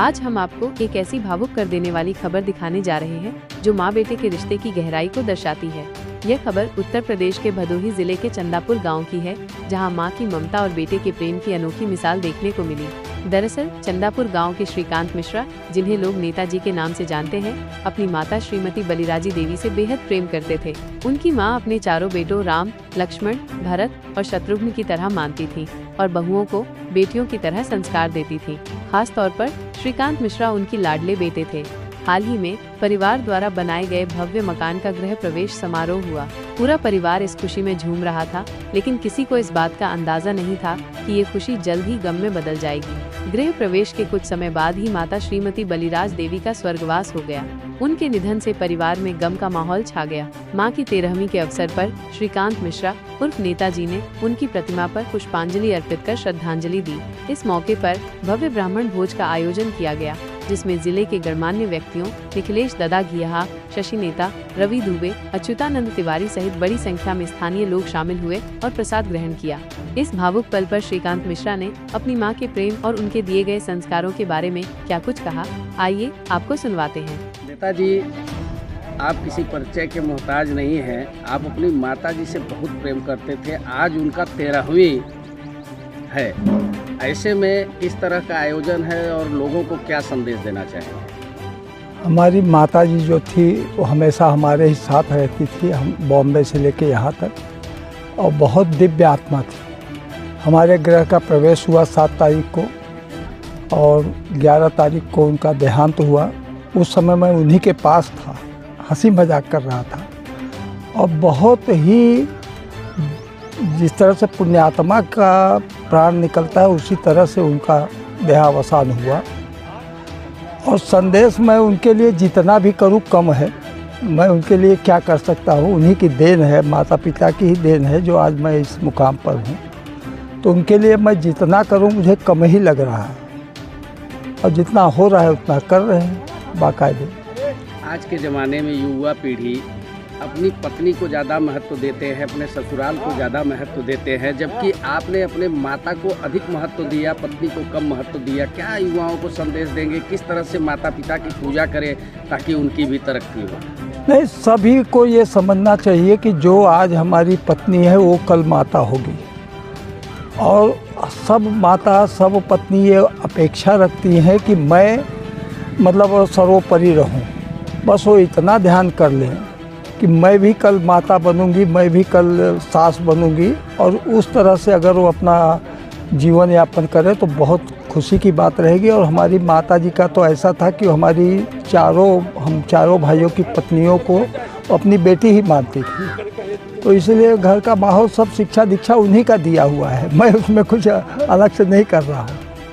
आज हम आपको एक ऐसी भावुक कर देने वाली खबर दिखाने जा रहे हैं जो माँ बेटे के रिश्ते की गहराई को दर्शाती है। यह खबर उत्तर प्रदेश के भदोही जिले के चंदापुर गांव की है, जहां मां की ममता और बेटे के प्रेम की अनोखी मिसाल देखने को मिली। दरअसल चंदापुर गांव के श्रीकांत मिश्रा, जिन्हें लोग नेताजी के नाम से जानते हैं, अपनी माता श्रीमती बलिराजी देवी से बेहद प्रेम करते थे। उनकी मां अपने चारों बेटों राम, लक्ष्मण, भरत और शत्रुघ्न की तरह मानती थी और बहुओं को बेटियों की तरह संस्कार देती थी। खास तौर पर श्रीकांत मिश्रा उनकी लाडले बेटे थे। हाल ही में परिवार द्वारा बनाए गए भव्य मकान का गृह प्रवेश समारोह हुआ। पूरा परिवार इस खुशी में झूम रहा था, लेकिन किसी को इस बात का अंदाजा नहीं था कि ये खुशी जल्द ही गम में बदल जाएगी। गृह प्रवेश के कुछ समय बाद ही माता श्रीमती बलिराज देवी का स्वर्गवास हो गया। उनके निधन से परिवार में गम का माहौल छा गया। मां की 13वीं के अवसर पर श्रीकांत मिश्रा उर्फ नेताजी ने उनकी प्रतिमा पर पुष्पांजलि अर्पित कर श्रद्धांजलि दी। इस मौके पर भव्य ब्राह्मण भोज का आयोजन किया गया, जिसमें जिले के गणमान्य व्यक्तियों निखिलेश ददा घियाहा, शशि नेता, रवि दुबे, अच्युतानंद तिवारी सहित बड़ी संख्या में स्थानीय लोग शामिल हुए और प्रसाद ग्रहण किया। इस भावुक पल पर श्रीकांत मिश्रा ने अपनी मां के प्रेम और उनके दिए गए संस्कारों के बारे में क्या कुछ कहा, आइए आपको सुनवाते हैं। नेताजी, आप किसी परिचय के मोहताज नहीं हैं। आप अपनी माताजी से बहुत प्रेम करते थे। आज उनका 13वीं है, ऐसे में इस तरह का आयोजन है और लोगों को क्या संदेश देना चाहिए? हमारी माताजी जो थी वो हमेशा हमारे ही साथ रहती थी, हम बॉम्बे से लेके यहाँ तक, और बहुत दिव्य आत्मा थी। हमारे गृह का प्रवेश हुआ 7 तारीख को और 11 तारीख को उनका देहांत हुआ। उस समय मैं उन्हीं के पास था, हंसी मजाक कर रहा था और बहुत ही जिस तरह से पुण्यात्मा का प्राण निकलता है उसी तरह से उनका देहावसान हुआ। और संदेश मैं उनके लिए जितना भी करूं कम है। मैं उनके लिए क्या कर सकता हूं, उन्हीं की देन है, माता पिता की ही देन है जो आज मैं इस मुकाम पर हूं। तो उनके लिए मैं जितना करूं मुझे कम ही लग रहा है और जितना हो रहा है उतना कर रहे हैं बाकायदे। आज के ज़माने में युवा पीढ़ी अपनी पत्नी को ज़्यादा महत्व देते हैं, अपने ससुराल को ज़्यादा महत्व देते हैं, जबकि आपने अपने माता को अधिक महत्व दिया, पत्नी को कम महत्व दिया। क्या युवाओं को संदेश देंगे, किस तरह से माता पिता की पूजा करें ताकि उनकी भी तरक्की हो? नहीं, सभी को ये समझना चाहिए कि जो आज हमारी पत्नी है वो कल माता होगी और सब माता सब पत्नी ये अपेक्षा रखती हैं कि मैं मतलब सर्वोपरि रहूं। बस वो इतना ध्यान कर लें कि मैं भी कल माता बनूंगी, मैं भी कल सास बनूंगी, और उस तरह से अगर वो अपना जीवन यापन करे तो बहुत खुशी की बात रहेगी। और हमारी माता जी का तो ऐसा था कि हम चारों भाइयों की पत्नियों को अपनी बेटी ही मानती थी। तो इसलिए घर का माहौल सब शिक्षा दीक्षा उन्हीं का दिया हुआ है, मैं उसमें कुछ अलग से नहीं कर रहा हूँ।